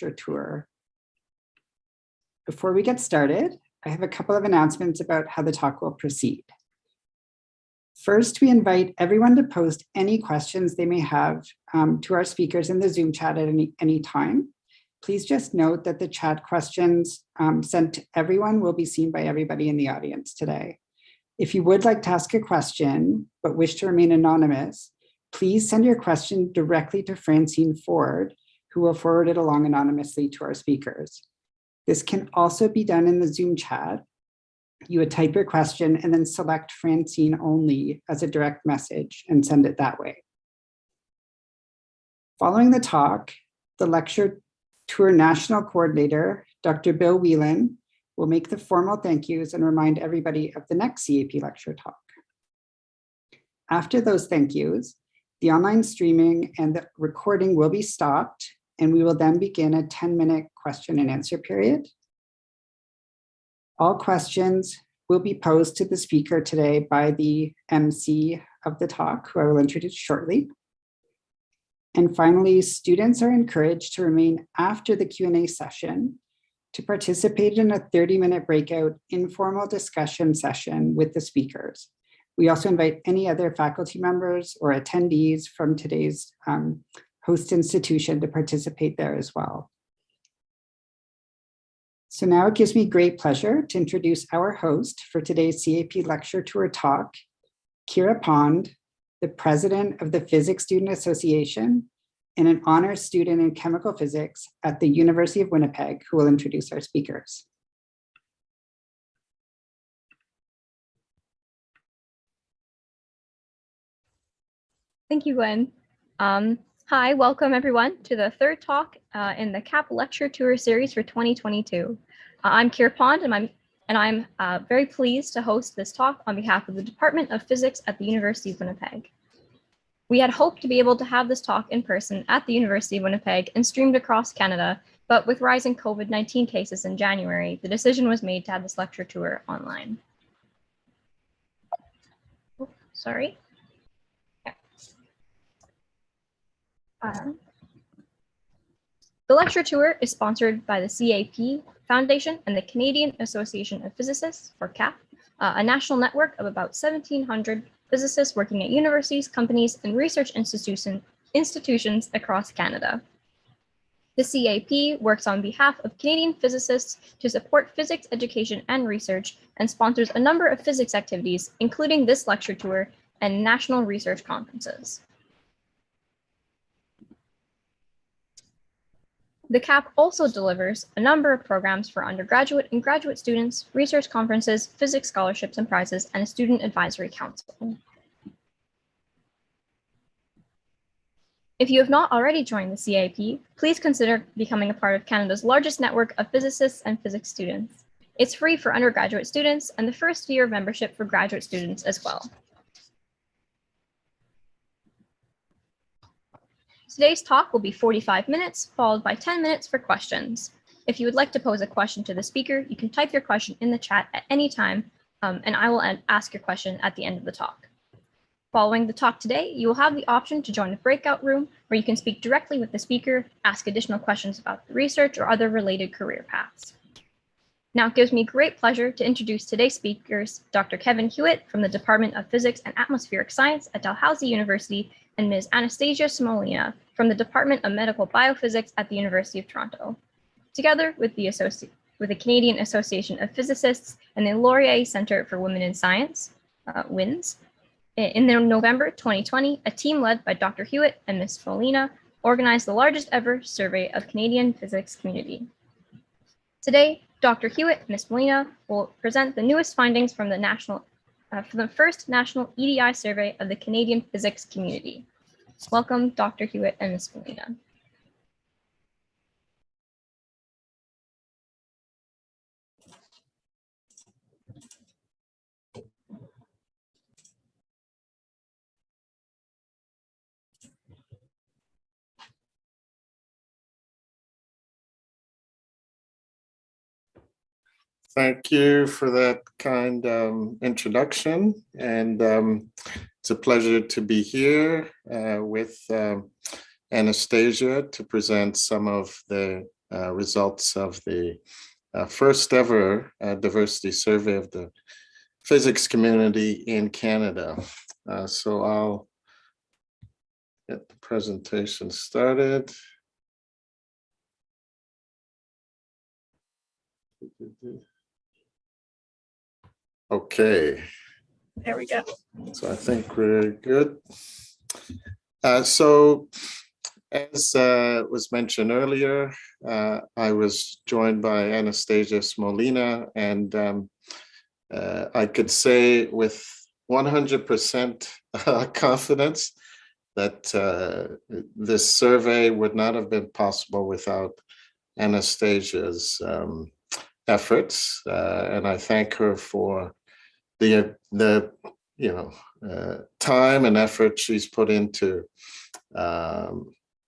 lecture tour. Before we get started, I have a couple of announcements about how the talk will proceed. First, we invite everyone to post any questions they may have to our speakers in the Zoom chat at any time. Please just note that the chat questions sent to everyone will be seen by everybody in the audience today. If you would like to ask a question, but wish to remain anonymous, please send your question directly to Francine Ford, who will forward it along anonymously to our speakers. This can also be done in the Zoom chat. You would type your question and then select Francine only as a direct message and send it that way. Following the talk, the lecture tour national coordinator, Dr. Bill Whelan, will make the formal thank yous and remind everybody of the next CAP lecture talk. After those thank yous, the online streaming and the recording will be stopped, and we will then begin a 10-minute question and answer period. All questions will be posed to the speaker today by the MC of the talk, who I will introduce shortly. And finally, students are encouraged to remain after the Q&A session to participate in a 30-minute breakout informal discussion session with the speakers. We also invite any other faculty members or attendees from today's host institution to participate there as well. So now it gives me great pleasure to introduce our host for today's CAP lecture tour talk, Kira Pond, the president of the Physics Student Association and an honors student in chemical physics at the University of Winnipeg, who will introduce our speakers. Thank you, Gwen. Hi, welcome everyone to the third talk in the CAP lecture tour series for 2022. I'm Kira Pond, and I'm very pleased to host this talk on behalf of the Department of Physics at the University of Winnipeg. We had hoped to be able to have this talk in person at the University of Winnipeg and streamed across Canada, but with rising COVID-19 cases in January, the decision was made to have this lecture tour online. Oh, sorry. Yeah. The lecture tour is sponsored by the CAP Foundation and the Canadian Association of Physicists, or CAP, a national network of about 1,700 physicists working at universities, companies, and research institutions across Canada. The CAP works on behalf of Canadian physicists to support physics education and research and sponsors a number of physics activities, including this lecture tour and national research conferences. The CAP also delivers a number of programs for undergraduate and graduate students, research conferences, physics scholarships and prizes, and a student advisory council. If you have not already joined the CAP, please consider becoming a part of Canada's largest network of physicists and physics students. It's free for undergraduate students and the first year of membership for graduate students as well. Today's talk will be 45 minutes, followed by 10 minutes for questions. If you would like to pose a question to the speaker, you can type your question in the chat at any time, and I will ask your question at the end of the talk. Following the talk today, you will have the option to join a breakout room where you can speak directly with the speaker, ask additional questions about the research or other related career paths. Now it gives me great pleasure to introduce today's speakers, Dr. Kevin Hewitt from the Department of Physics and Atmospheric Science at Dalhousie University, and Ms. Anastasia Smolina from the Department of Medical Biophysics at the University of Toronto, together with the Canadian Association of Physicists and the Laurier Centre for Women in Science, WINS. In November 2020, a team led by Dr. Hewitt and Ms. Smolina organized the largest ever survey of Canadian physics community. Today, Dr. Hewitt and Ms. Smolina will present the newest findings from the first national EDI survey of the Canadian physics community. Welcome, Dr. Hewitt and Ms. Smolina. Thank you for that kind introduction, and it's a pleasure to be here with Anastasia to present some of the results of the first ever diversity survey of the physics community in Canada. So I'll get the presentation started. Okay. There we go. So I think we're good. So as was mentioned earlier, I was joined by Anastasia Smolina, and I could say with 100% confidence that this survey would not have been possible without Anastasia's efforts, and I thank her for the time and effort she's put into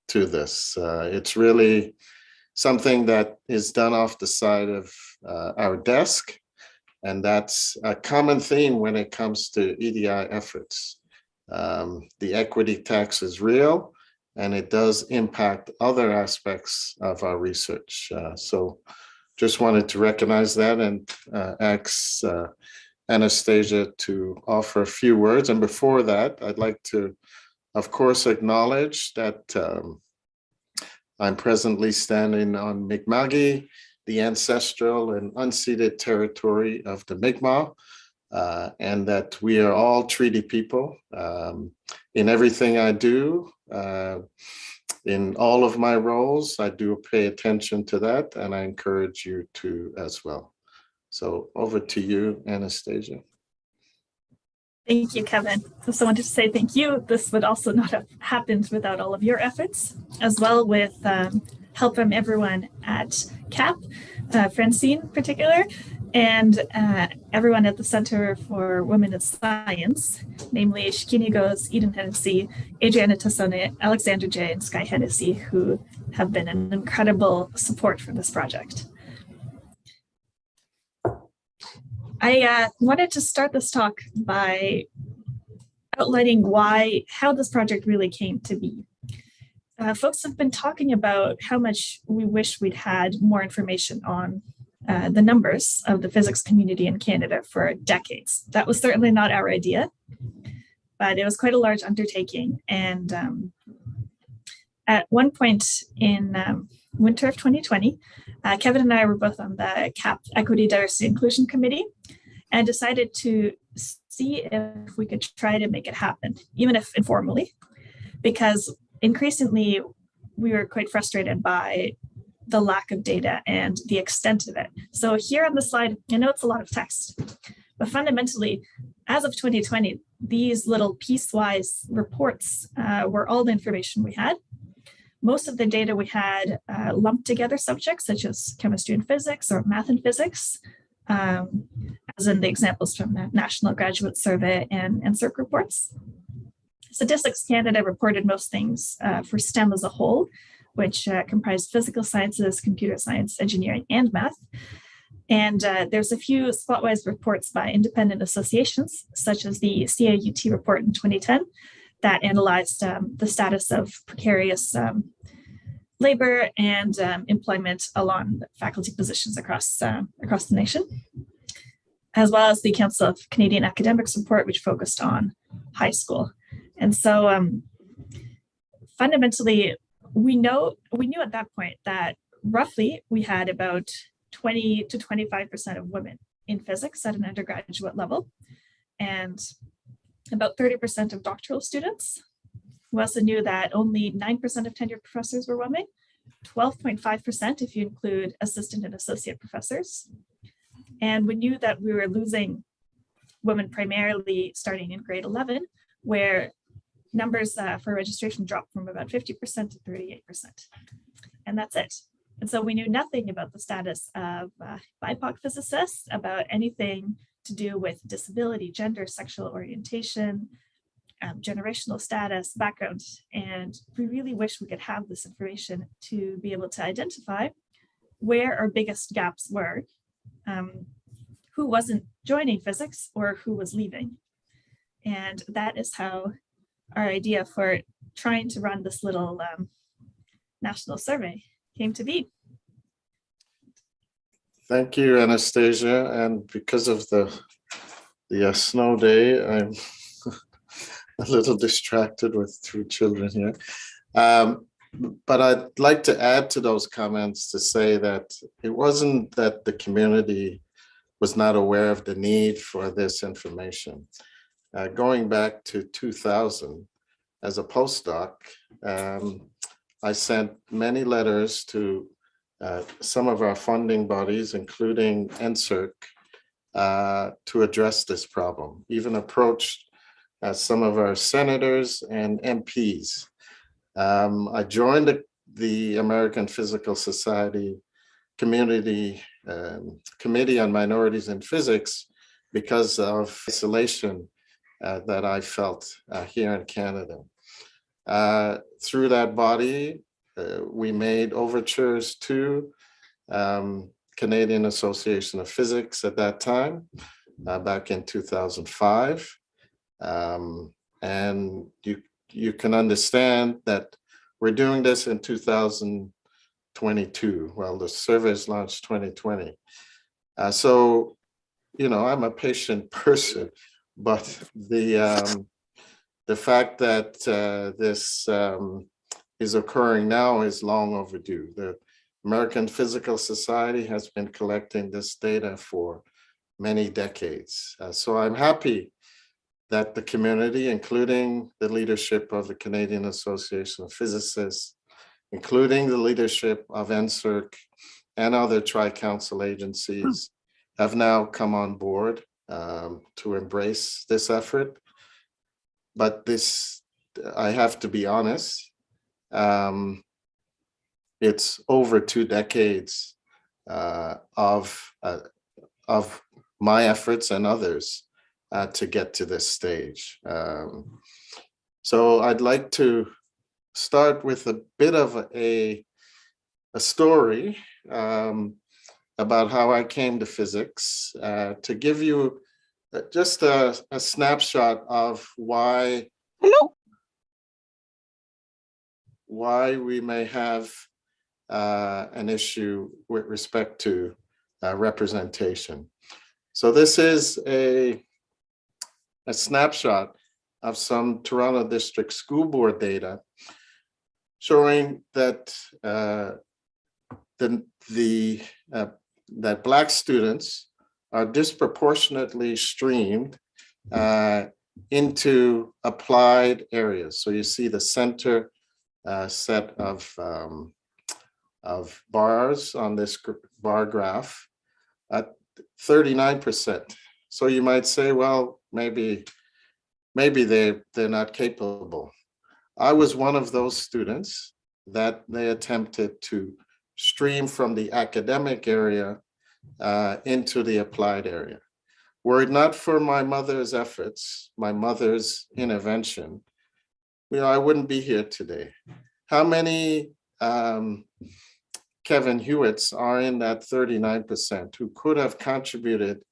to this. It's really something that is done off the side of our desk, and that's a common theme when it comes to EDI efforts. The equity tax is real, and it does impact other aspects of our research. So just wanted to recognize that and ask Anastasia to offer a few words. And before that, I'd like to, of course, acknowledge that I'm presently standing on Mi'kma'ki, the ancestral and unceded territory of the Mi'kmaq, and that we are all treaty people. In everything I do, in all of my roles, I do pay attention to that, and I encourage you to as well. So over to you, Anastasia. Thank you, Kevin. I also wanted to say thank you. This would also not have happened without all of your efforts, as well with help from everyone at CAP, Francine in particular, and everyone at the Center for Women in Science, namely Shikini Goes, Eden Hennessy, Adriana Tassone, Alexander J, and Sky Hennessy, who have been an incredible support for this project. I wanted to start this talk by outlining how this project really came to be. Folks have been talking about how much we wish we'd had more information on the numbers of the physics community in Canada for decades. That was certainly not our idea, but it was quite a large undertaking. And at one point in winter of 2020, Kevin and I were both on the CAP Equity, Diversity, Inclusion Committee, and decided to see if we could try to make it happen, even if informally, because increasingly we were quite frustrated by the lack of data and the extent of it. So here on the slide, I know it's a lot of text, but fundamentally, as of 2020, these little piecewise reports were all the information we had. Most of the data we had lumped together subjects such as chemistry and physics or math and physics, as in the examples from the National Graduate Survey and CERC reports. Statistics Canada reported most things for STEM as a whole, which comprised physical sciences, computer science, engineering, and math. And there's a few spotwise reports by independent associations, such as the CAUT report in 2010, that analyzed the status of precarious labor and employment along faculty positions across the nation, as well as the Council of Canadian Academics report, which focused on high school. And so fundamentally, we knew at that point that roughly we had about 20 to 25% of women in physics at an undergraduate level, and about 30% of doctoral students. We also knew that only 9% of tenured professors were women, 12.5% if you include assistant and associate professors. And we knew that we were losing women primarily starting in grade 11, where numbers for registration dropped from about 50% to 38%. And that's it. And so we knew nothing about the status of BIPOC physicists, about anything to do with disability, gender, sexual orientation, generational status, background. And we really wish we could have this information to be able to identify where our biggest gaps were, who wasn't joining physics or who was leaving. And that is how our idea for trying to run this little national survey came to be. Thank you, Anastasia. And because of the snow day, I'm a little distracted with 2 children here. But I'd like to add to those comments to say that it wasn't that the community was not aware of the need for this information. Going back to 2000, as a postdoc, I sent many letters to some of our funding bodies, including NSERC, to address this problem, even approached some of our senators and MPs. I joined the American Physical Society Community Committee on Minorities in Physics because of isolation that I felt here in Canada. Through that body, we made overtures to Canadian Association of Physics at that time, back in 2005. And you can understand that we're doing this in 2022. Well, the survey is launched 2020. So, you know, I'm a patient person, but the fact that this is occurring now is long overdue. The American Physical Society has been collecting this data for many decades. So I'm happy that the community, including the leadership of the Canadian Association of Physicists, including the leadership of NSERC and other tri-council agencies, have now come on board to embrace this effort. But this, I have to be honest, it's over 2 decades of my efforts and others to get to this stage. So I'd like to start with a bit of a story about how I came to physics, to give you just a snapshot of why we may have an issue with respect to representation. So this is a snapshot of some Toronto District School Board data showing that that Black students are disproportionately streamed into applied areas. So you see the center set of bars on this bar graph at 39%. So you might say, well, maybe they're not capable. I was one of those students that they attempted to stream from the academic area into the applied area. Were it not for my mother's efforts, my mother's intervention, you know, I wouldn't be here today. How many Kevin Hewitts are in that 39% who could have contributed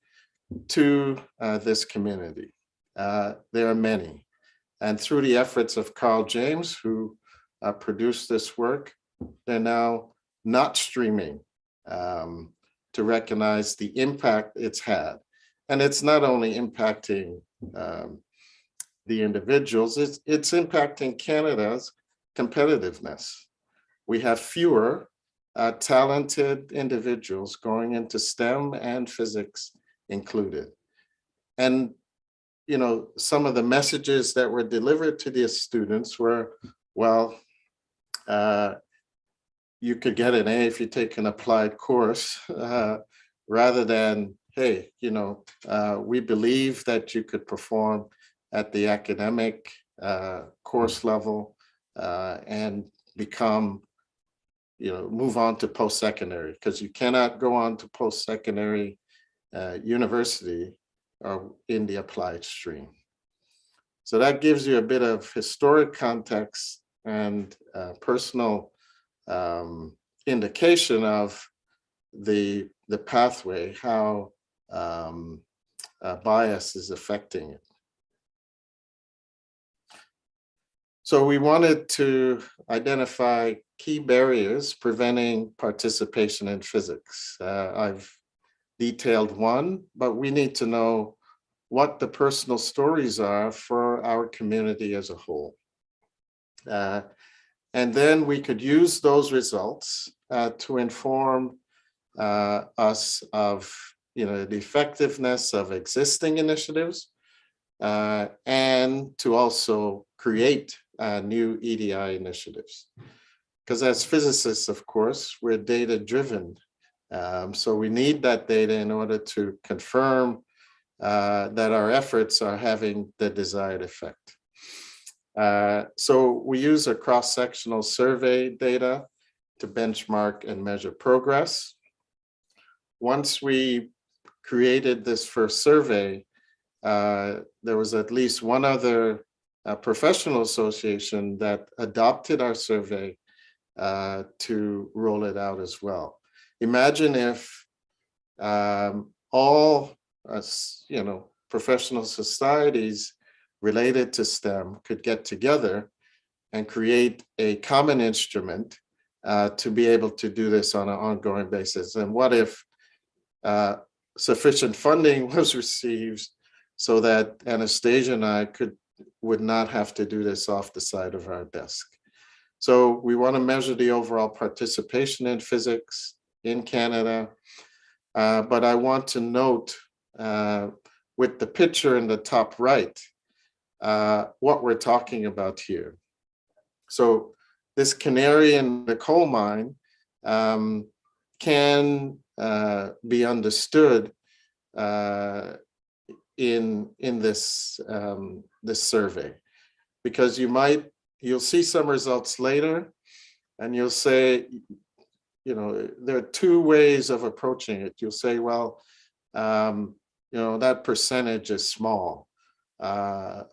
to this community? There are many. And through the efforts of Carl James, who produced this work, they're now not streaming to recognize the impact it's had. And it's not only impacting the individuals, it's impacting Canada's competitiveness. We have fewer talented individuals going into STEM and physics included. And you know, some of the messages that were delivered to these students were, well, you could get an A if you take an applied course, rather than, hey, you know, we believe that you could perform at the academic course level and become, you know, move on to post-secondary, because you cannot go on to post-secondary university or in the applied stream. So that gives you a bit of historic context and personal indication of the pathway, how bias is affecting it. So we wanted to identify key barriers preventing participation in physics. I've detailed one, but we need to know what the personal stories are for our community as a whole. And then we could use those results to inform us of the effectiveness of existing initiatives and to also create new EDI initiatives. Because as physicists, of course, we're data-driven. So we need that data in order to confirm that our efforts are having the desired effect. So we use a cross-sectional survey data to benchmark and measure progress. Once we created this first survey, there was at least one other professional association that adopted our survey to roll it out as well. Imagine if all professional societies related to STEM could get together and create a common instrument to be able to do this on an ongoing basis. And what if sufficient funding was received so that Anastasia and I would not have to do this off the side of our desk? So we want to measure the overall participation in physics in Canada, but I want to note with the picture in the top right, what we're talking about here. So this canary in the coal mine can be understood in this this survey, because you'll see some results later, and you'll say, there are two ways of approaching it. You'll say, well, that percentage is small. But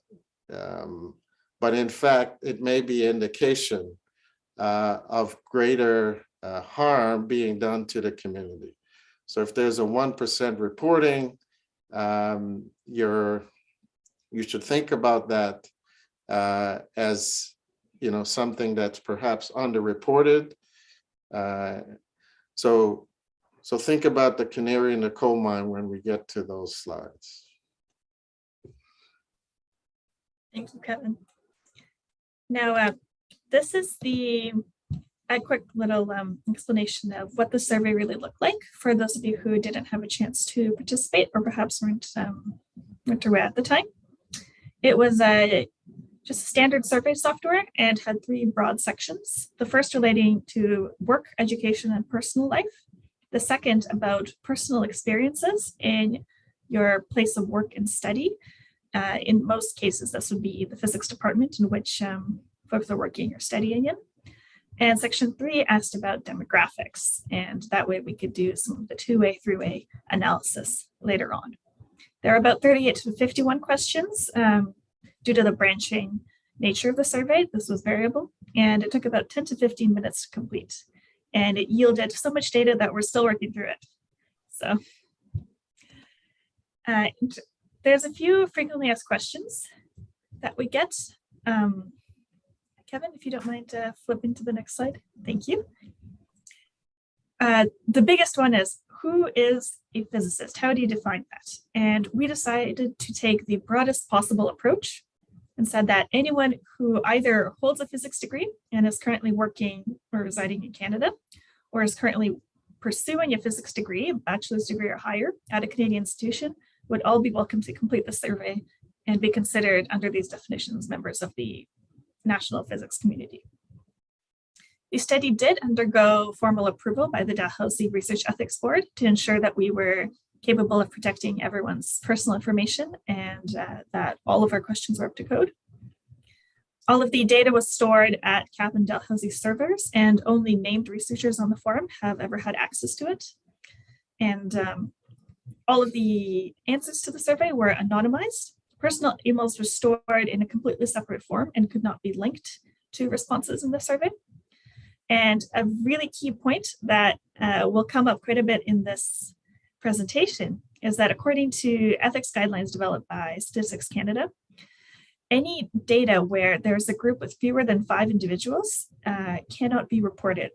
in fact, it may be indication of greater harm being done to the community. So if there's a 1% reporting, you should think about that as something that's perhaps underreported. So think about the canary in the coal mine when we get to those slides. Thank you, Kevin. Now, this is a quick little explanation of what the survey really looked like for those of you who didn't have a chance to participate or perhaps weren't aware at the time. It was just a standard survey software and had three broad sections. The first relating to work, education, and personal life. The second about personal experiences in your place of work and study. In most cases, this would be the physics department in which folks are working or studying in. And section 3 asked about demographics, and that way we could do some of the two-way, three-way analysis later on. There are about 38 to 51 questions. Due to the branching nature of the survey, this was variable, and it took about 10 to 15 minutes to complete. And it yielded so much data that we're still working through it. So there's a few frequently asked questions that we get. Kevin, if you don't mind flipping to the next slide. Thank you. The biggest one is, who is a physicist? How do you define that? And we decided to take the broadest possible approach and said that anyone who either holds a physics degree and is currently working or residing in Canada, or is currently pursuing a physics degree, a bachelor's degree or higher at a Canadian institution, would all be welcome to complete the survey and be considered under these definitions members of the national physics community. The study did undergo formal approval by the Dalhousie Research Ethics Board to ensure that we were capable of protecting everyone's personal information and that all of our questions were up to code. All of the data was stored at CAP and Dalhousie servers, and only named researchers on the forum have ever had access to it. And all of the answers to the survey were anonymized. Personal emails were stored in a completely separate form and could not be linked to responses in the survey. And a really key point that will come up quite a bit in this presentation is that according to ethics guidelines developed by Statistics Canada, any data where there's a group with fewer than 5 individuals cannot be reported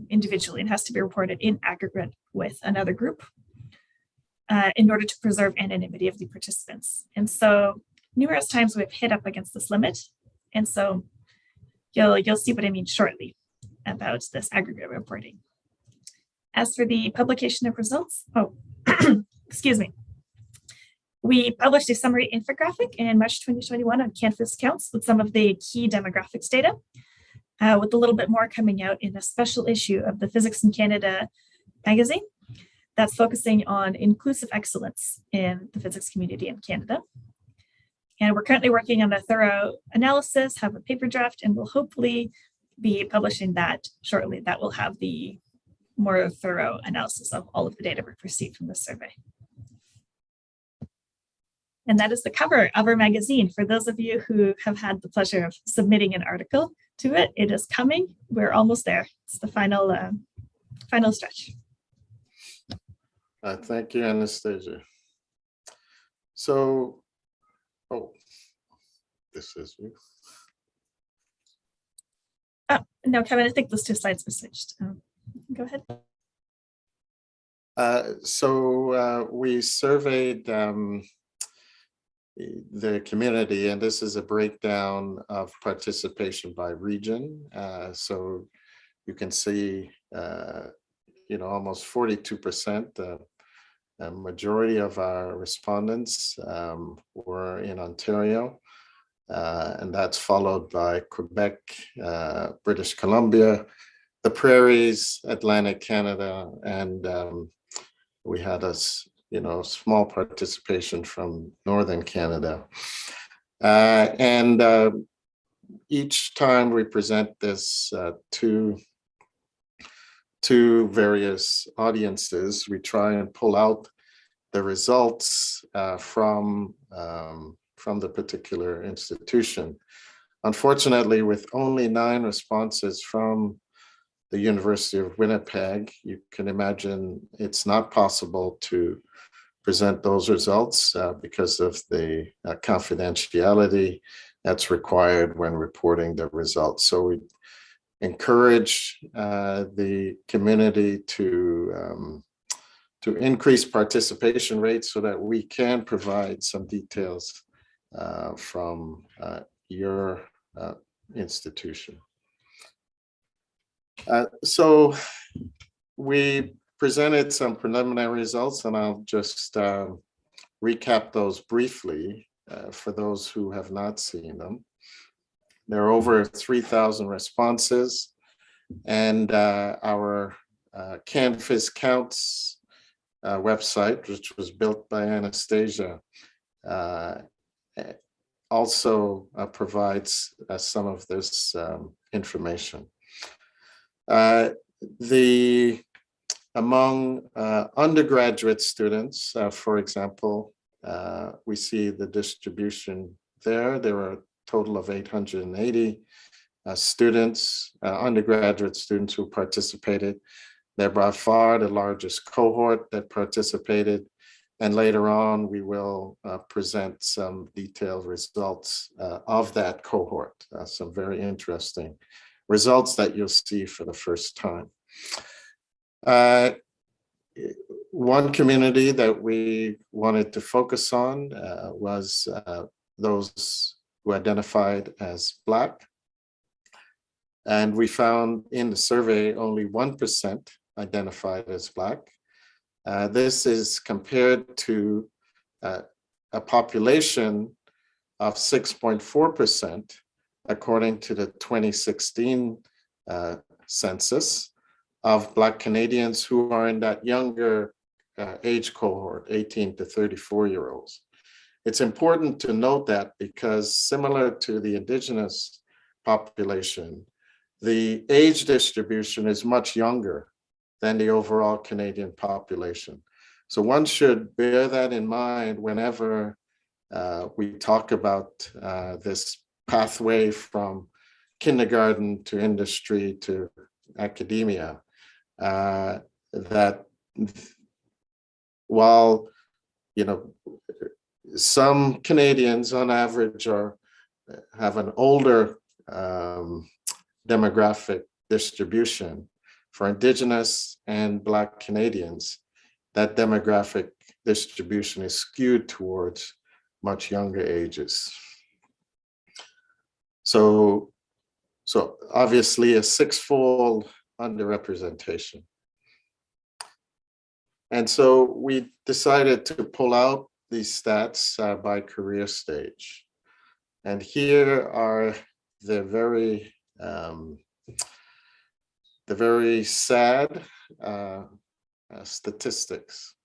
individually. It has to be reported in aggregate with another group. in order to preserve anonymity of the participants. And so numerous times we've hit up against this limit. And so you'll see what I mean shortly about this aggregate reporting. As for the publication of results, excuse me. We published a summary infographic in March 2021 on CanPhysCounts with some of the key demographics data, with a little bit more coming out in a special issue of the Physics in Canada magazine that's focusing on inclusive excellence in the physics community in Canada. And we're currently working on a thorough analysis, have a paper draft, and we'll hopefully be publishing that shortly. That will have the more thorough analysis of all of the data we've received from this survey. And that is the cover of our magazine. For those of you who have had the pleasure of submitting an article to it, it is coming. We're almost there. It's the final stretch. Thank you, Anastasia. So, this is you. Oh, no, Kevin, I think those two slides were switched. Go ahead. We surveyed the community, and this is a breakdown of participation by region. So you can see, almost 42%. A majority of our respondents were in Ontario, and that's followed by Quebec, British Columbia, the Prairies, Atlantic Canada, and we had a small participation from Northern Canada. Each time we present this to various audiences, we try and pull out the results from the particular institution. Unfortunately, with only 9 responses from the University of Winnipeg, you can imagine it's not possible to present those results because of the confidentiality that's required when reporting the results. So we encourage the community to increase participation rates so that we can provide some details from your institution. So we presented some preliminary results, and I'll just recap those briefly for those who have not seen them. There are over 3,000 responses, and our CanPhysCounts website, which was built by Anastasia, also provides some of this information. Among undergraduate students, for example, we see the distribution there. There are a total of 880 students, undergraduate students who participated. They're by far the largest cohort that participated. And later on, we will present some detailed results of that cohort, some very interesting results that you'll see for the first time. One community that we wanted to focus on was those who identified as Black. And we found in the survey only 1% identified as Black. This is compared to a population of 6.4% according to the 2016 census of Black Canadians who are in that younger age cohort, 18 to 34-year-olds. It's important to note that because similar to the Indigenous population, the age distribution is much younger than the overall Canadian population. So one should bear that in mind whenever we talk about this pathway from kindergarten to industry to academia, that while, some Canadians on average have an older demographic distribution, for Indigenous and Black Canadians, that demographic distribution is skewed towards much younger ages. So obviously a six-fold underrepresentation. And so we decided to pull out these stats by career stage. And here are the very sad statistics.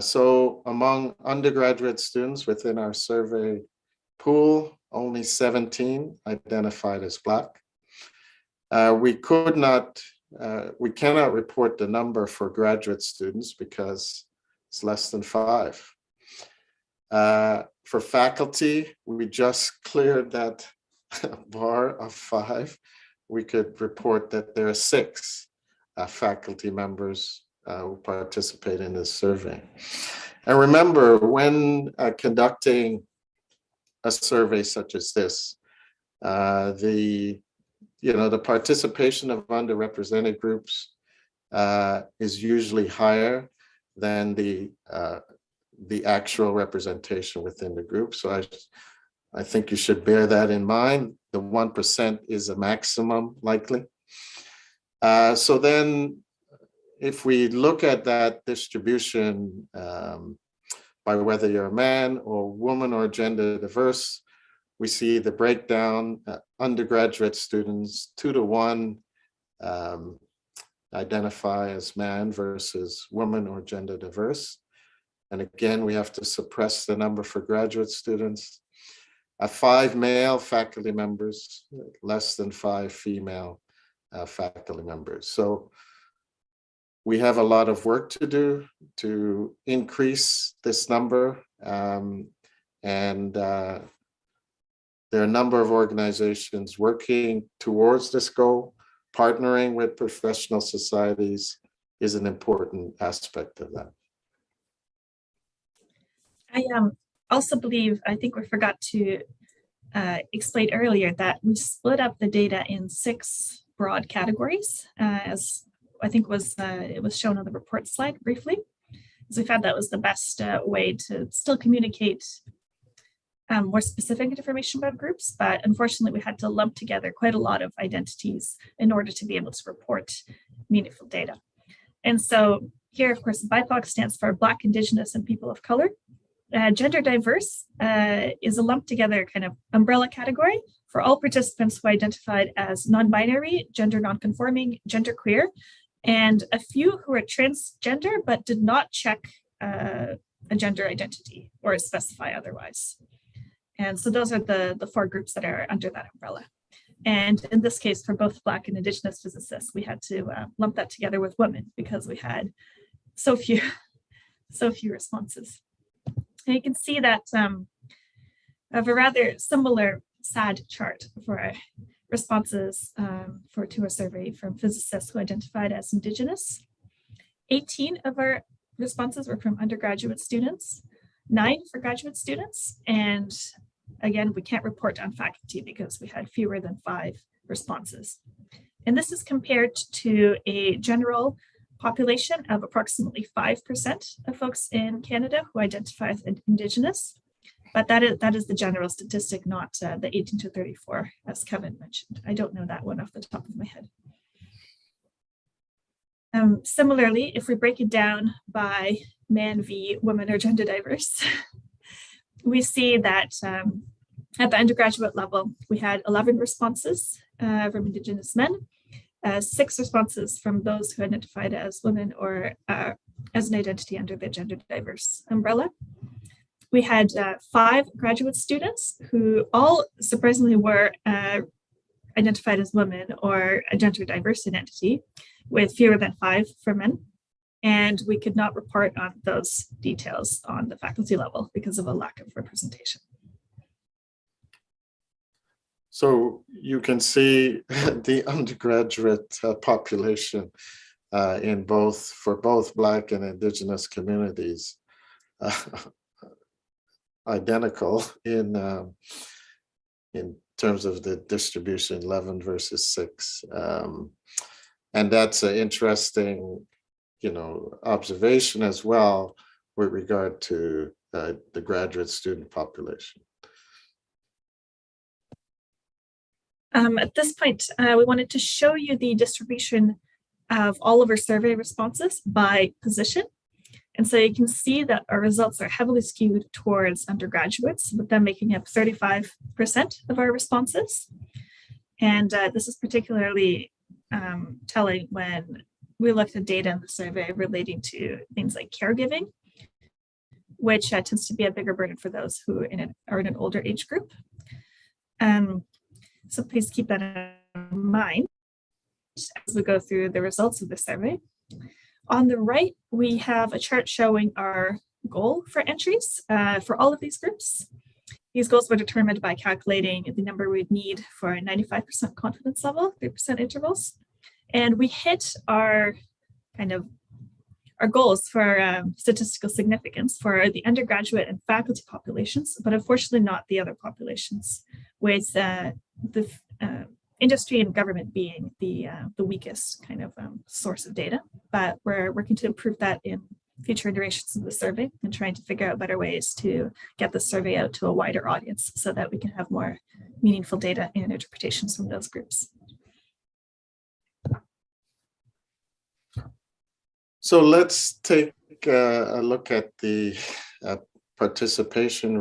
So among undergraduate students within our survey pool, only 17 identified as Black. We cannot report the number for graduate students because it's less than 5. For faculty, we just cleared that bar of 5. We could report that there are 6 faculty members who participate in this survey. And remember, when conducting a survey such as this, the participation of underrepresented groups is usually higher than the actual representation within the group. So I think you should bear that in mind. The 1% is a maximum likely. So then if we look at that distribution by whether you're a man or woman or gender diverse, we see the breakdown, undergraduate students 2 to 1 identify as man versus woman or gender diverse. And again, we have to suppress the number for graduate students. 5 male faculty members, less than 5 female faculty members. So we have a lot of work to do to increase this number. And there are a number of organizations working towards this goal. Partnering with professional societies is an important aspect of that. I also believe, I think we forgot to explain earlier that we split up the data in 6 broad categories, as I think it was shown on the report slide briefly, because we found that was the best way to still communicate more specific information about groups, but unfortunately we had to lump together quite a lot of identities in order to be able to report meaningful data. And so here, of course, BIPOC stands for Black, Indigenous, and People of Color. Gender diverse is a lumped together kind of umbrella category for all participants who identified as non-binary, gender non-conforming, genderqueer, and a few who are transgender but did not check a gender identity or specify otherwise. And so those are the 4 groups that are under that umbrella. And in this case, for both Black and Indigenous physicists, we had to lump that together with women because we had so few responses. And you can see that of a rather similar sad chart for responses to a survey from physicists who identified as Indigenous. 18 of our responses were from undergraduate students, 9 for graduate students, and again, we can't report on faculty because we had fewer than 5 responses. And this is compared to a general population of approximately 5% of folks in Canada who identify as Indigenous, but that is the general statistic, not the 18 to 34, as Kevin mentioned. I don't know that one off the top of my head. Similarly, if we break it down by man v woman or gender diverse, we see that at the undergraduate level, we had 11 responses from Indigenous men, 6 responses from those who identified as women or as an identity under the gender diverse umbrella. We had 5 graduate students who all surprisingly were identified as women or a gender diverse identity, with fewer than 5 for men. And we could not report on those details on the faculty level because of a lack of representation. So you can see the undergraduate population for both Black and Indigenous communities identical in terms of the distribution, 11 versus 6. And that's interesting, observation as well with regard to the graduate student population. At this point, we wanted to show you the distribution of all of our survey responses by position. And so you can see that our results are heavily skewed towards undergraduates, with them making up 35% of our responses. And this is particularly telling when we looked at data in the survey relating to things like caregiving, which tends to be a bigger burden for those who are in an older age group. So please keep that in mind as we go through the results of the survey. On the right, we have a chart showing our goal for entries for all of these groups. These goals were determined by calculating the number we'd need for a 95% confidence level, 3% intervals. And we hit our goals for statistical significance for the undergraduate and faculty populations, but unfortunately not the other populations, with the industry and government being the weakest source of data. But we're working to improve that in future iterations of the survey and trying to figure out better ways to get the survey out to a wider audience so that we can have more meaningful data and interpretations from those groups. So let's take a look at the participation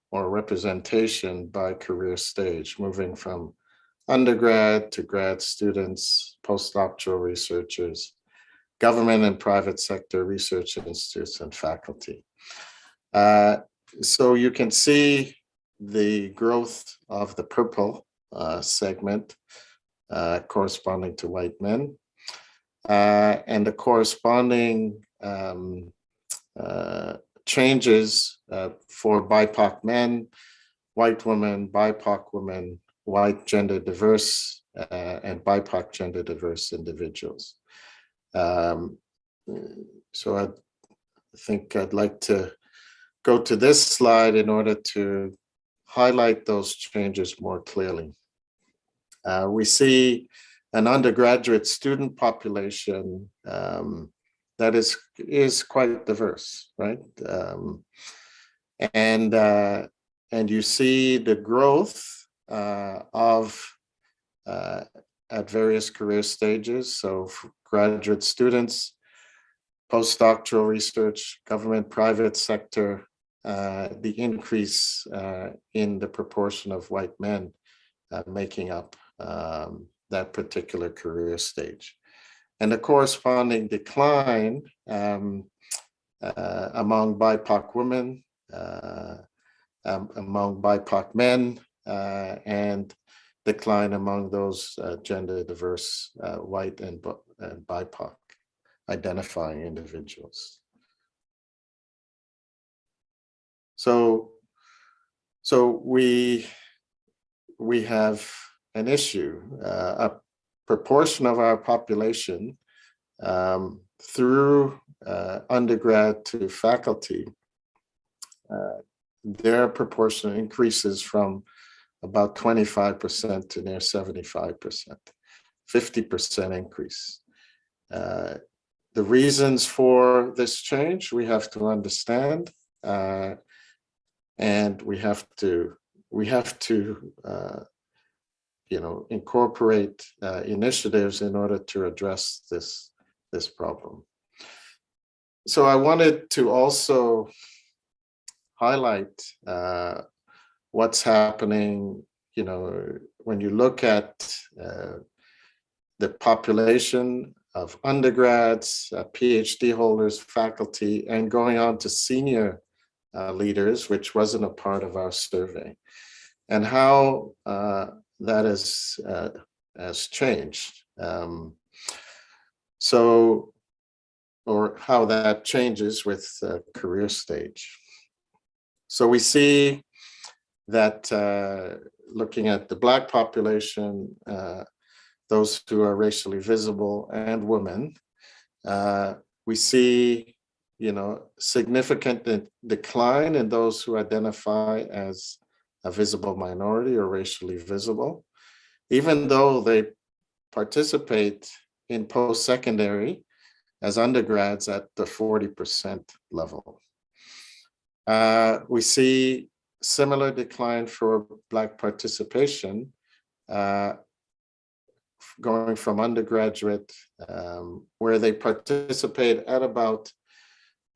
or representation by career stage, moving from undergrad to grad students, postdoctoral researchers, government and private sector research institutes, and faculty. So you can see the growth of the purple segment corresponding to white men, and the corresponding changes for BIPOC men, white women, BIPOC women, white gender diverse, and BIPOC gender diverse individuals. So I think I'd like to go to this slide in order to highlight those changes more clearly. We see an undergraduate student population that is quite diverse, right? And you see the growth at various career stages. So for graduate students, postdoctoral research, government, private sector, the increase in the proportion of white men making up that particular career stage. And the corresponding decline among BIPOC women, among BIPOC men, and decline among those gender diverse white and BIPOC identifying individuals. So we have an issue. A proportion of our population through undergrad to faculty, their proportion increases from about 25% to near 75%, 50% increase. The reasons for this change we have to understand, and we have to incorporate initiatives in order to address this problem. So I wanted to also highlight what's happening, when you look at the population of undergrads, PhD holders, faculty, and going on to senior leaders, which wasn't a part of our survey, and how that has changed. Or how that changes with career stage. So we see that looking at the Black population, those who are racially visible, and women, we see significant decline in those who identify as a visible minority or racially visible, even though they participate in post-secondary as undergrads at the 40% level. We see similar decline for Black participation, going from undergraduate, where they participate at about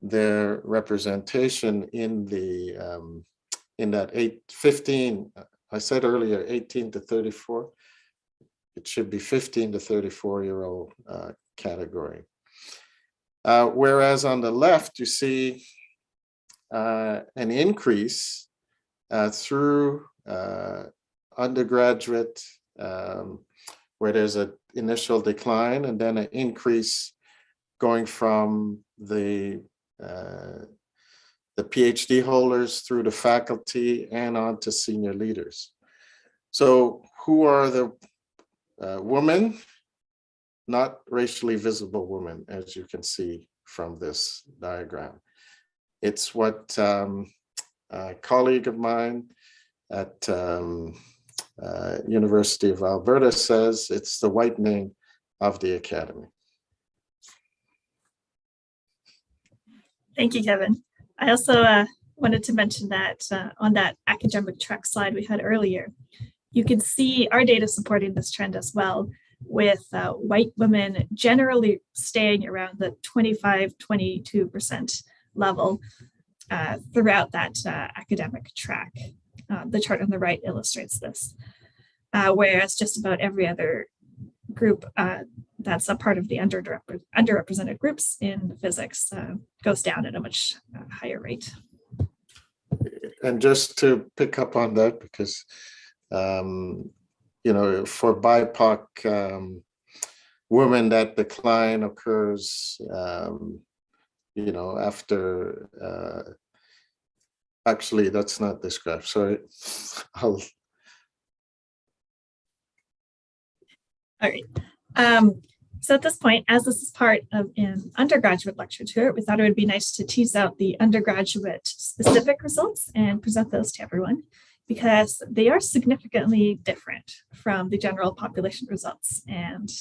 their representation in the in that 15, I said earlier, 18 to 34. It should be 15 to 34-year-old category. Whereas on the left, you see an increase through undergraduate, where there's an initial decline and then an increase going from the PhD holders through the faculty and on to senior leaders. So who are the women? Not racially visible women, as you can see from this diagram. It's what a colleague of mine at University of Alberta says, it's the whitening of the academy. Thank you, Kevin. I also wanted to mention that on that academic track slide we had earlier, you can see our data supporting this trend as well, with white women generally staying around the 25-22% level throughout that academic track. The chart on the right illustrates this, whereas just about every other group that's a part of the underrepresented groups in physics goes down at a much higher rate. And just to pick up on that, because you know, for BIPOC women, that decline occurs, you know, after, actually, that's not this graph, sorry. All right. So at this point, as this is part of an undergraduate lecture tour, we thought it would be nice to tease out the undergraduate specific results and present those to everyone, because they are significantly different from the general population results. And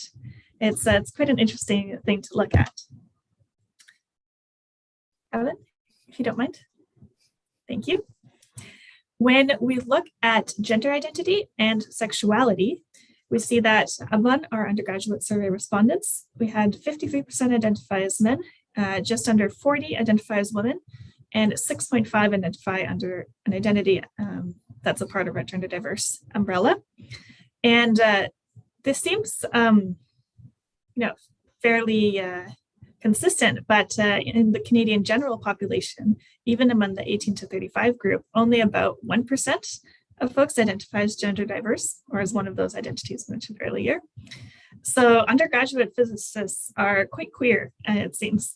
it's quite an interesting thing to look at. Evan, if you don't mind. Thank you. When we look at gender identity and sexuality, we see that among our undergraduate survey respondents, we had 53% identify as men, just under 40 identify as women, and 6.5 identify under an identity that's a part of our gender diverse umbrella. And this seems, you know, fairly consistent, but in the Canadian general population, even among the 18 to 35 group, only about 1% of folks identify as gender diverse, or as one of those identities mentioned earlier. So undergraduate physicists are quite queer, it seems,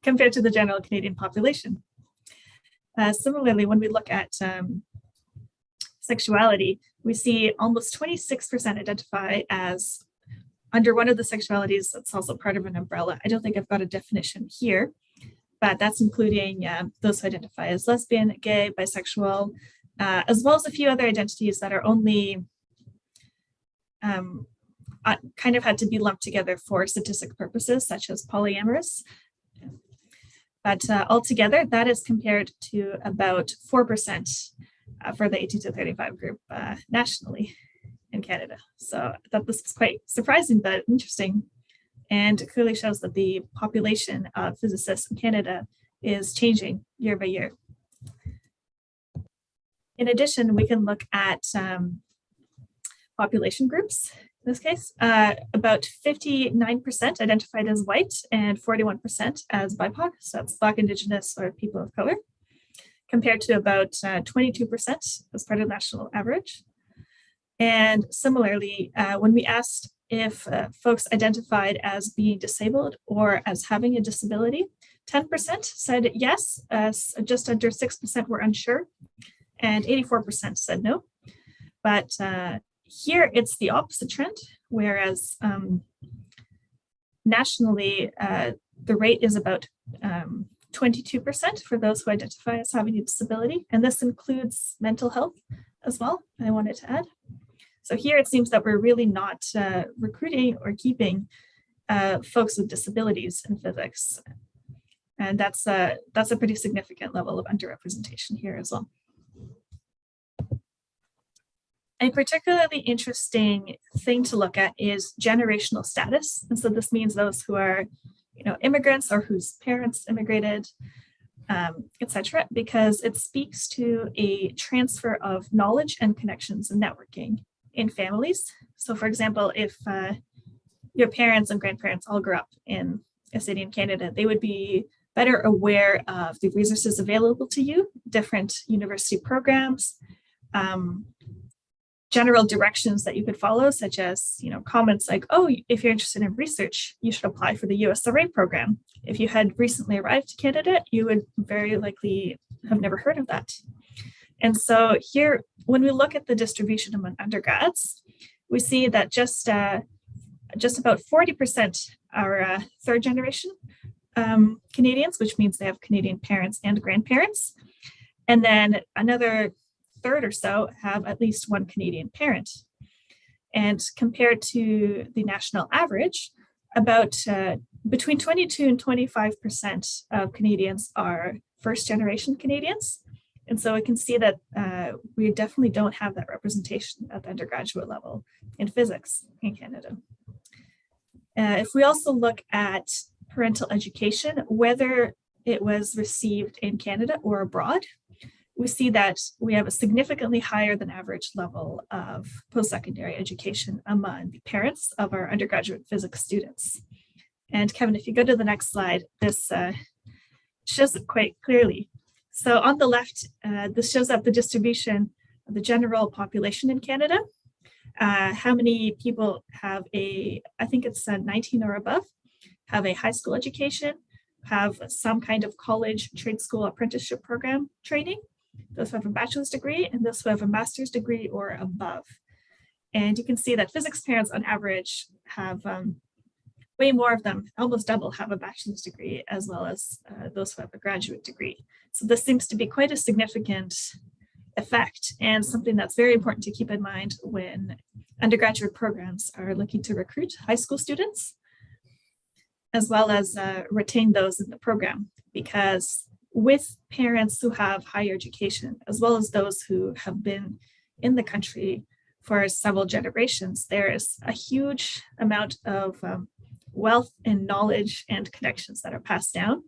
compared to the general Canadian population. Similarly, when we look at sexuality, we see almost 26% identify as under one of the sexualities that's also part of an umbrella. I don't think I've got a definition here, but that's including those who identify as lesbian, gay, bisexual, as well as a few other identities that are only kind of had to be lumped together for statistic purposes, such as polyamorous. But altogether, that is compared to about 4% for the 18 to 35 group nationally in Canada. So I thought this was quite surprising, but interesting, and clearly shows that the population of physicists in Canada is changing year by year. In addition, we can look at population groups. In this case, about 59% identified as white and 41% as BIPOC, so that's Black, Indigenous, or people of color, compared to about 22% as part of the national average. And similarly, when we asked if folks identified as being disabled or as having a disability, 10% said yes, just under 6% were unsure, and 84% said no. But here it's the opposite trend, whereas nationally, the rate is about 22% for those who identify as having a disability, and this includes mental health as well, I wanted to add. So here it seems that we're really not recruiting or keeping folks with disabilities in physics. And that's a pretty significant level of underrepresentation here as well. A particularly interesting thing to look at is generational status. And so this means those who are, immigrants or whose parents immigrated, etc., because it speaks to a transfer of knowledge and connections and networking in families. So for example, if your parents and grandparents all grew up in a city in Canada, they would be better aware of the resources available to you, different university programs, general directions that you could follow, such as, comments like, oh, if you're interested in research, you should apply for the USRA program. If you had recently arrived to Canada, you would very likely have never heard of that. And so here, when we look at the distribution among undergrads, we see that just about 40% are third generation Canadians, which means they have Canadian parents and grandparents. And then another third or so have at least one Canadian parent. And compared to the national average, about between 22 and 25% of Canadians are first generation Canadians. And so we can see that we definitely don't have that representation at the undergraduate level in physics in Canada. If we also look at parental education, whether it was received in Canada or abroad, we see that we have a significantly higher than average level of post-secondary education among the parents of our undergraduate physics students. And Kevin, if you go to the next slide, this shows it quite clearly. So on the left, this shows up the distribution of the general population in Canada. How many people have I think it's 19 or above, have a high school education, have some kind of college, trade school, apprenticeship program training, those who have a bachelor's degree, and those who have a master's degree or above. And you can see that physics parents on average have way more of them, almost double, have a bachelor's degree, as well as those who have a graduate degree. So this seems to be quite a significant effect, and something that's very important to keep in mind when undergraduate programs are looking to recruit high school students, as well as retain those in the program, because with parents who have higher education, as well as those who have been in the country for several generations, there is a huge amount of wealth and knowledge and connections that are passed down.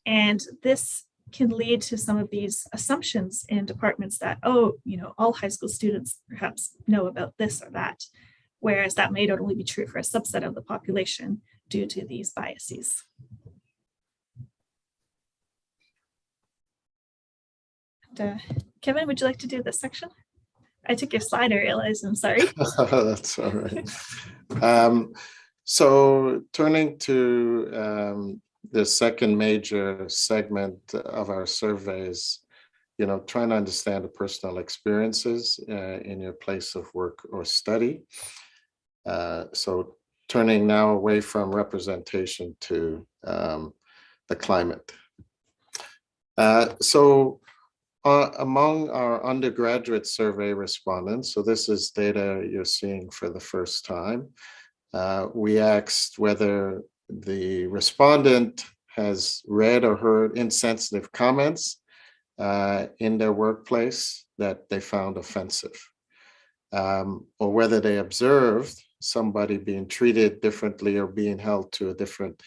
And this can lead to some of these assumptions in departments that, oh, all high school students perhaps know about this or that, whereas that may not only be true for a subset of the population due to these biases. And, Kevin, would you like to do this section? I took your slide, I realize, I'm sorry. That's all right. So turning to the second major segment of our surveys, trying to understand the personal experiences in your place of work or study. So turning now away from representation to the climate. Among our undergraduate survey respondents, so this is data you're seeing for the first time, we asked whether the respondent has read or heard insensitive comments in their workplace that they found offensive, or whether they observed somebody being treated differently or being held to a different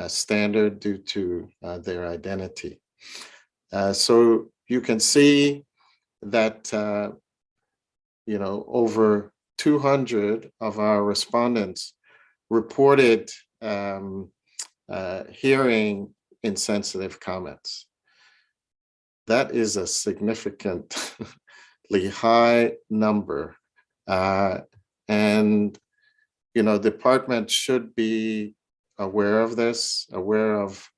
standard due to their identity. So you can see that, over 200 of our respondents reported hearing insensitive comments. That is a significantly high number. And, departments should be aware of this, aware of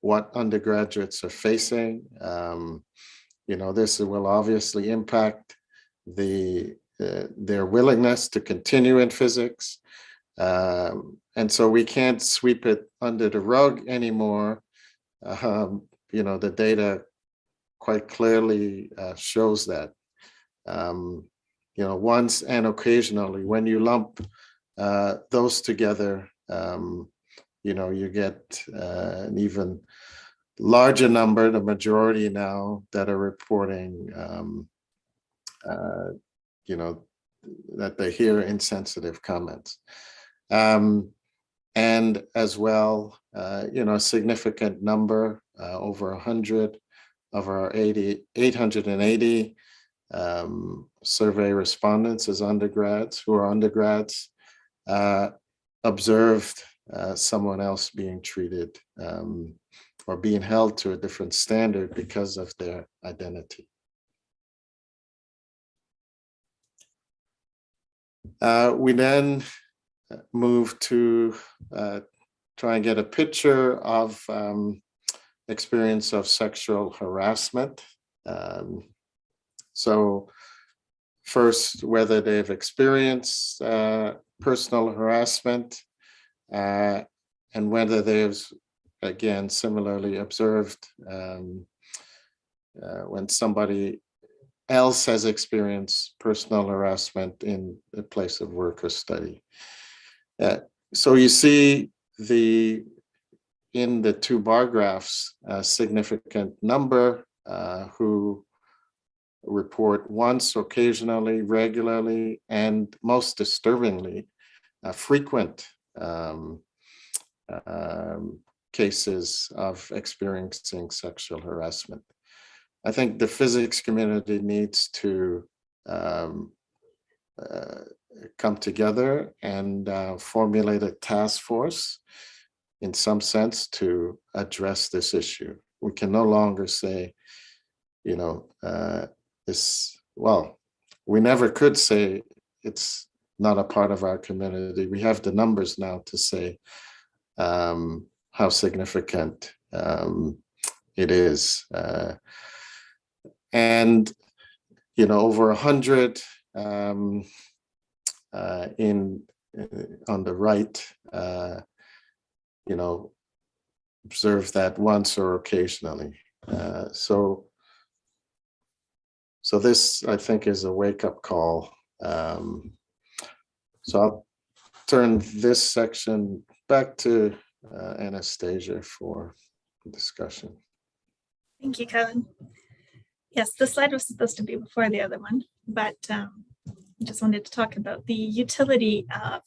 what undergraduates are facing. This will obviously impact their willingness to continue in physics. And so we can't sweep it under the rug anymore. The data quite clearly shows that. once and occasionally. When you lump those together, you get an even larger number, the majority now, that are reporting, that they hear insensitive comments. And as well, a significant number, over 100 of our 880 survey respondents as undergrads, observed someone else being treated or being held to a different standard because of their identity. We then move to try and get a picture of experience of sexual harassment. So first, whether they've experienced personal harassment, and whether they've, again, similarly observed when somebody else has experienced personal harassment in a place of work or study. So you see in the two bar graphs, a significant number who report once, occasionally, regularly, and most disturbingly, frequent cases of experiencing sexual harassment. I think the physics community needs to come together and formulate a task force, in some sense, to address this issue. We can no longer say, we never could say it's not a part of our community. We have the numbers now to say how significant it is. And, over 100 on the right, observe that once or occasionally. So this, I think, is a wake-up call. So I'll turn this section back to Anastasia for discussion. Thank you, Kevin. Yes, this slide was supposed to be before the other one, but I just wanted to talk about the utility of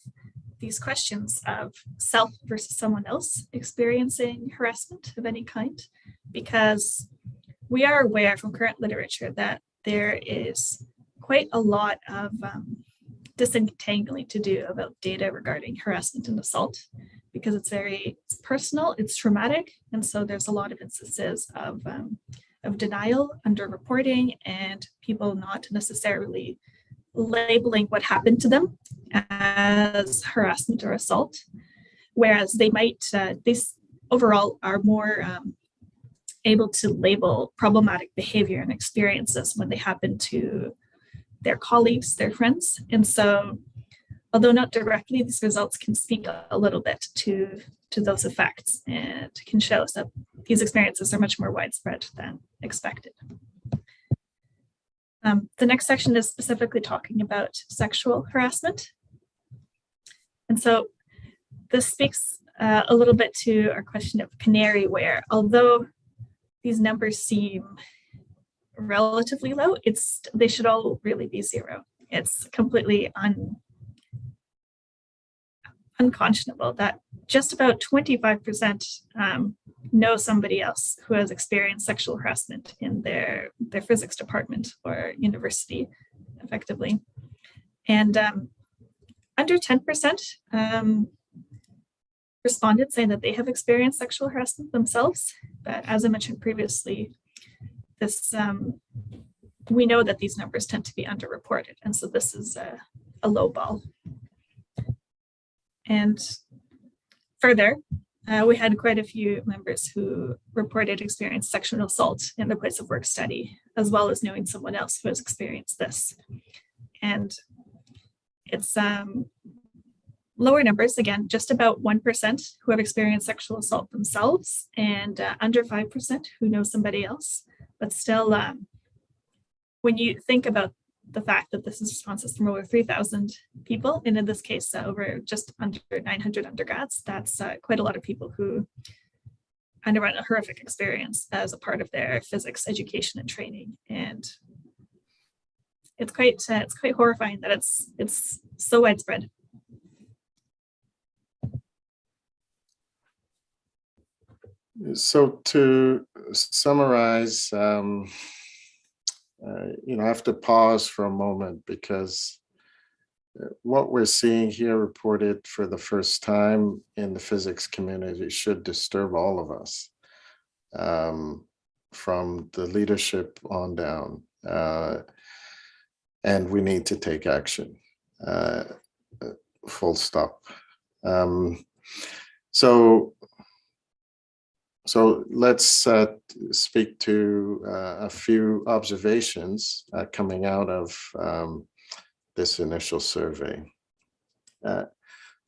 these questions of self versus someone else experiencing harassment of any kind, because we are aware from current literature that there is quite a lot of disentangling to do about data regarding harassment and assault, because it's personal, it's traumatic, and so there's a lot of instances of denial, underreporting, and people not necessarily labeling what happened to them as harassment or assault, whereas they might, these overall are more able to label problematic behavior and experiences when they happen to their colleagues, their friends. And so, although not directly, these results can speak a little bit to those effects and can show us that these experiences are much more widespread than expected. The next section is specifically talking about sexual harassment. And so this speaks a little bit to our question of canary, where although these numbers seem relatively low, they should all really be zero. It's completely unconscionable that just about 25% know somebody else who has experienced sexual harassment in their physics department or university, effectively. And under 10% responded saying that they have experienced sexual harassment themselves. But as I mentioned previously, this we know that these numbers tend to be underreported. And so this is a low ball. And further, we had quite a few members who reported experienced sexual assault in their place of work study, as well as knowing someone else who has experienced this. And it's lower numbers, again, just about 1% who have experienced sexual assault themselves, and under 5% who know somebody else. But still, when you think about the fact that this is responses from over 3,000 people, and in this case, over just under 900 undergrads. That's quite a lot of people who underwent a horrific experience as a part of their physics education and training. And it's quite horrifying that it's so widespread. So to summarize, I have to pause for a moment because what we're seeing here reported for the first time in the physics community should disturb all of us, from the leadership on down, and we need to take action, full stop. So let's speak to a few observations coming out of this initial survey. Of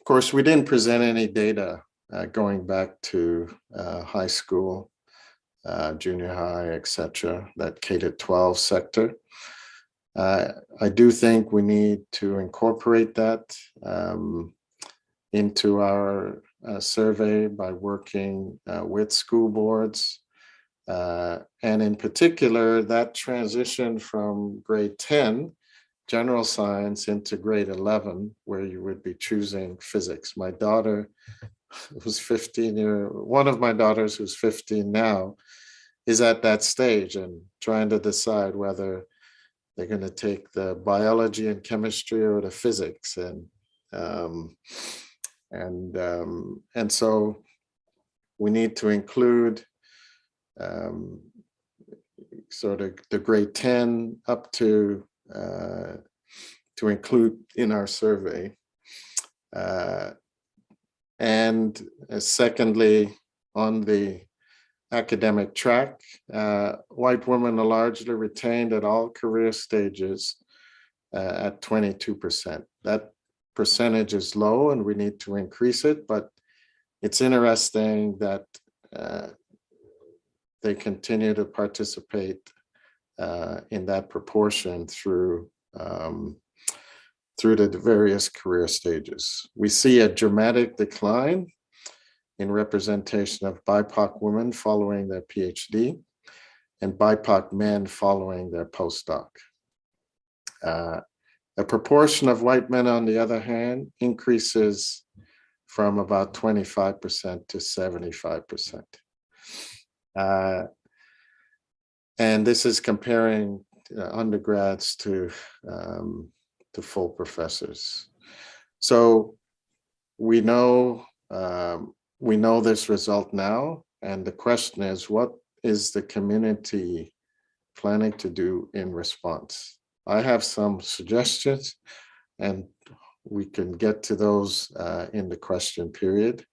course, we didn't present any data going back to high school, junior high, etc., that K-12 sector. I do think we need to incorporate that into our survey by working with school boards, and in particular that transition from grade 10 general science into grade 11, where you would be choosing physics. My daughter, who's 15 one of my daughters who's 15 now, is at that stage and trying to decide whether they're going to take the biology and chemistry or the physics. And so we need to include sort of the grade 10 up to include in our survey. And secondly, on the academic track, white women are largely retained at all career stages at 22%. That percentage is low and we need to increase it, but it's interesting that they continue to participate in that proportion through the various career stages. We see a dramatic decline in representation of BIPOC women following their PhD and BIPOC men following their postdoc. The proportion of white men, on the other hand, increases from about 25% to 75%. And this is comparing undergrads to full professors. So we know this result now, and the question is, what is the community planning to do in response? I have some suggestions, and we can get to those in the question period.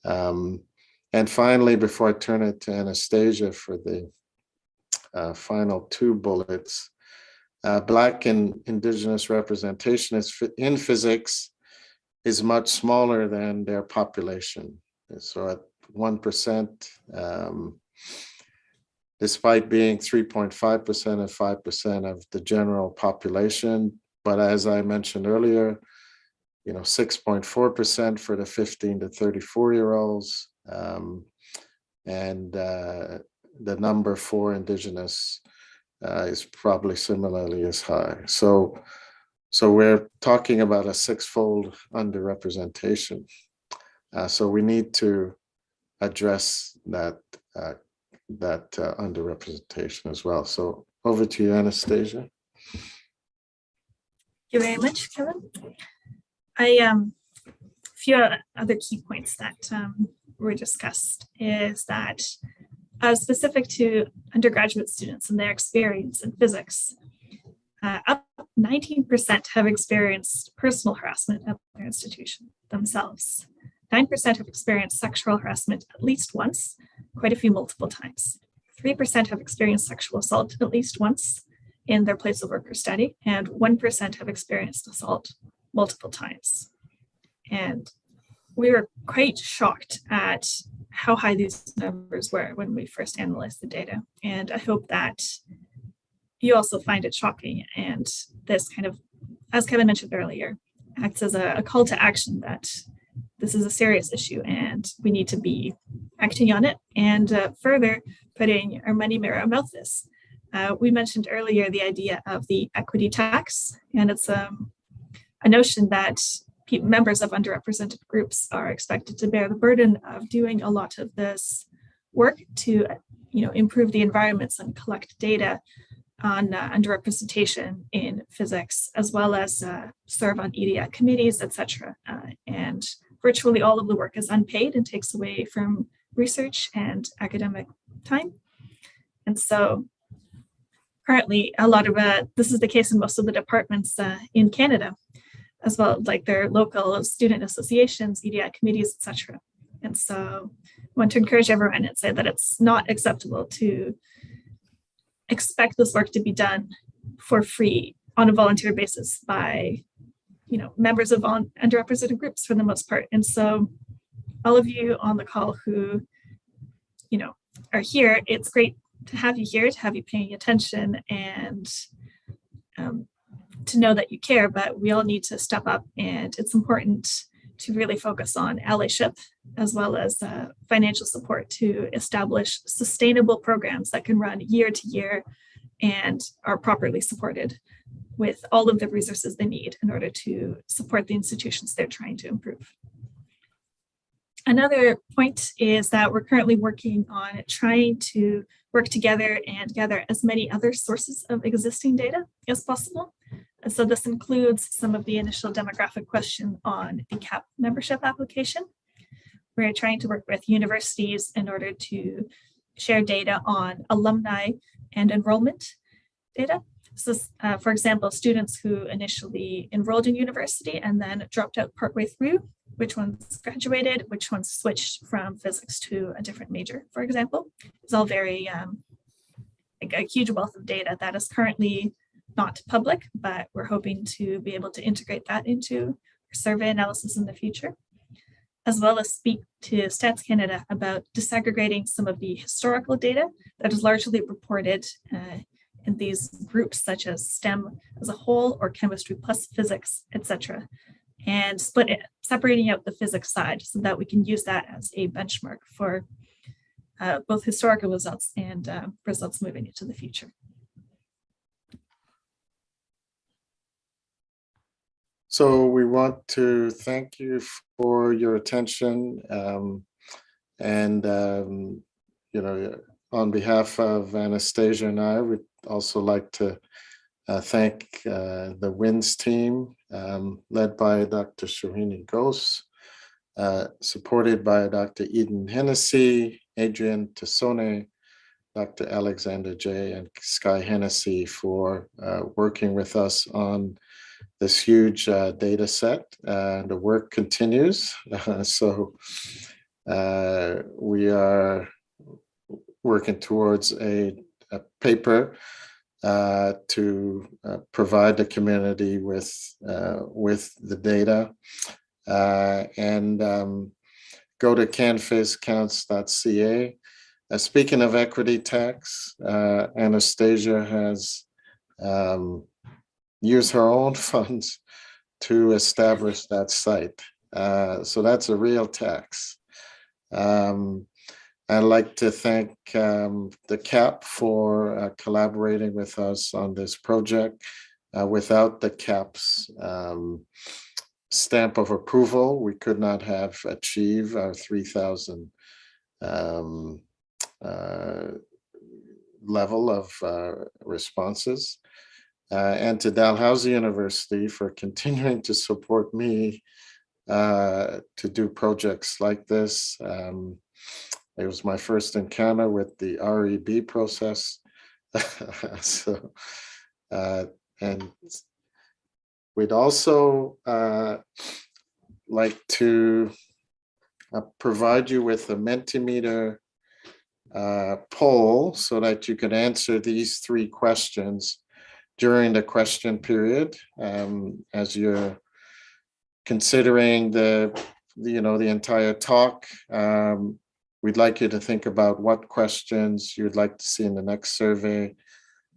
And finally, before I turn it to Anastasia for the final two bullets, Black and Indigenous representation in physics is much smaller than their population. So at 1%, despite being 3.5% and 5% of the general population, but as I mentioned earlier, 6.4% for the 15 to 34-year-olds, and the number for Indigenous is probably similarly as high. So we're talking about a six-fold underrepresentation. So we need to address that underrepresentation as well. So over to you, Anastasia. Thank you very much, Kevin. A few other key points that were discussed is that specific to undergraduate students and their experience in physics, up 19% have experienced personal harassment at their institution themselves. 9% have experienced sexual harassment at least once, quite a few multiple times. 3% have experienced sexual assault at least once in their place of work or study, and 1% have experienced assault multiple times. And we were quite shocked at how high these numbers were when we first analyzed the data. And I hope that you also find it shocking. And this kind of, as Kevin mentioned earlier, acts as a call to action that this is a serious issue and we need to be acting on it and further putting our money where our mouth is. We mentioned earlier the idea of the equity tax, and it's a notion that members of underrepresented groups are expected to bear the burden of doing a lot of this work to improve the environments and collect data on underrepresentation in physics, as well as serve on EDI committees, etc. And virtually all of the work is unpaid and takes away from research and academic time. And so currently, a lot of this is the case in most of the departments in Canada, as well, like their local student associations, EDI committees, etc. And so I want to encourage everyone and say that it's not acceptable to expect this work to be done for free on a volunteer basis by, members of underrepresented groups for the most part. And so all of you on the call who, are here, it's great to have you here, to have you paying attention and to know that you care, but we all need to step up, and it's important to really focus on allyship as well as financial support to establish sustainable programs that can run year to year and are properly supported with all of the resources they need in order to support the institutions they're trying to improve. Another point is that we're currently working on trying to work together and gather as many other sources of existing data as possible. And so this includes some of the initial demographic question on the CAP membership application. We're trying to work with universities in order to share data on alumni and enrollment data. So, for example, students who initially enrolled in university and then dropped out partway through, which ones graduated, which ones switched from physics to a different major, for example. It's all very, like a huge wealth of data that is currently not public, but we're hoping to be able to integrate that into survey analysis in the future, as well as speak to Stats Canada about disaggregating some of the historical data that is largely reported in these groups such as STEM as a whole or chemistry plus physics, etc., and separating out the physics side so that we can use that as a benchmark for both historical results and results moving into the future. So we want to thank you for your attention, and on behalf of Anastasia and I, we'd also like to thank the WINS team, led by Dr. Shohini Ghosh, supported by Dr. Eden Hennessy, Adrian Tassone, Dr. Alexander J. and Sky Hennessy for working with us on this huge data set. The work continues. So we are working towards a paper to provide the community with the data, and go to CanPhysCounts.ca. Speaking of equity tax, Anastasia has used her own funds to establish that site. So that's a real tax. I'd like to thank the CAP for collaborating with us on this project. Without the CAP's stamp of approval, we could not have achieved our 3,000 level of responses. And to Dalhousie University for continuing to support me to do projects like this. It was my first encounter with the REB process. So, and we'd also like to provide you with a Mentimeter poll so that you can answer these 3 questions during the question period, as you're considering the entire talk. We'd like you to think about what questions you'd like to see in the next survey,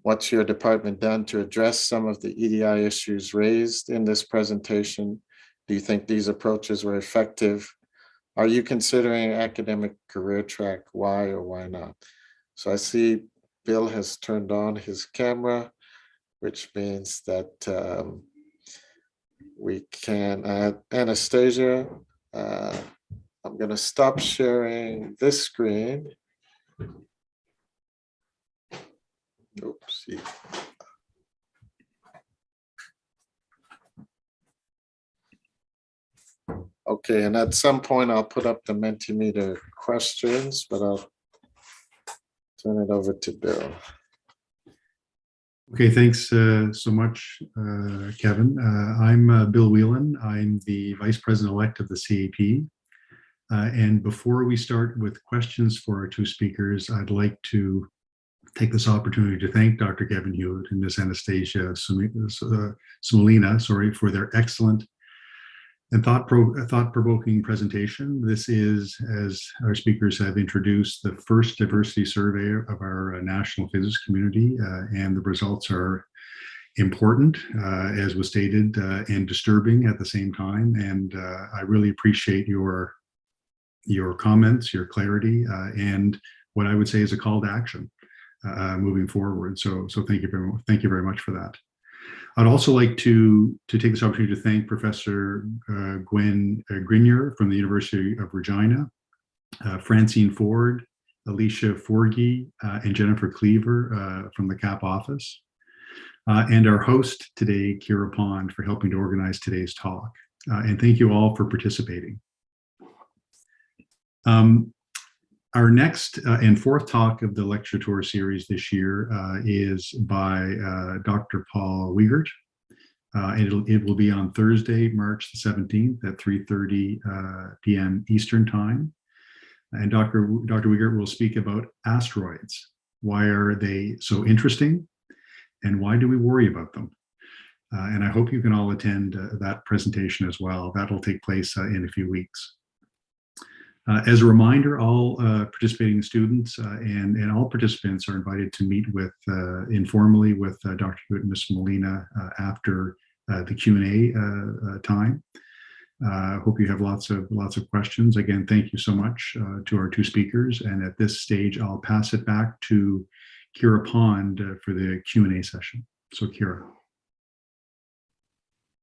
What's your department done to address some of the EDI issues raised in this presentation? Do you think these approaches were effective? Are you considering academic career track? Why or why not? So I see Bill has turned on his camera, which means that we can, Anastasia, I'm going to stop sharing this screen. Oopsie. Okay, and at some point I'll put up the Mentimeter questions, but I'll turn it over to Bill. Okay, thanks so much, Kevin. I'm Bill Whelan. I'm the Vice President-elect of the CAP. And before we start with questions for our two speakers, I'd like to take this opportunity to thank Dr. Kevin Hewitt and Ms. Anastasia Smolina, for their excellent and thought-provoking presentation. This is, as our speakers have introduced, the first diversity survey of our national physics community, and the results are important, as was stated, and disturbing at the same time. And I really appreciate your comments, your clarity, and what I would say is a call to action moving forward. So thank you very much for that. I'd also like to take this opportunity to thank Professor Gwen Grenier from the University of Regina, Francine Ford, Alicia Forgy, and Jennifer Cleaver from the CAP office, and our host today, Kira Pond, for helping to organize today's talk. And thank you all for participating. Our next and fourth talk of the lecture tour series this year is by Dr. Paul Wiegert. It will be on Thursday, March the 17th at 3:30 p.m. Eastern Time. And Dr. Wiegert will speak about asteroids. Why are they so interesting? And why do we worry about them? And I hope you can all attend that presentation as well. That'll take place in a few weeks. As a reminder, all participating students and all participants are invited to meet with informally with Dr. Hewitt and Ms. Smolina after the Q&A time. Hope you have lots of questions. Again, thank you so much to our two speakers. And at this stage, I'll pass it back to Kira Pond for the Q&A session. So Kira.